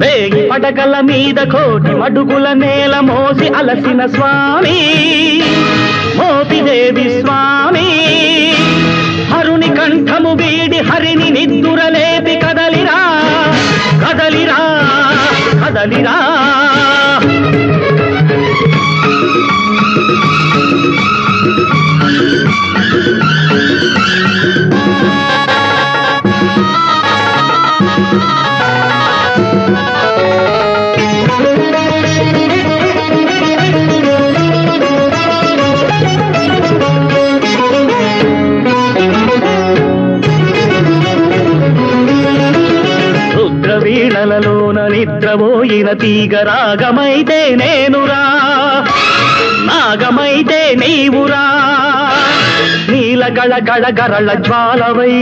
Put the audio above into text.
వేయి పడగల మీద కోటి మడుగుల నేల మోసి అలసిన స్వామి మోపిదేవి స్వామి హరుని కంఠము వీడి హరిని నిద్దురలేపి కదలిరా కదలిరా కదలిరా వీణలలోన నిద్రపోయిన తీగ రాగమైతే నేనురా నాగమైతే నీవురా నీల గళ గళ గరళ జ్వాలవై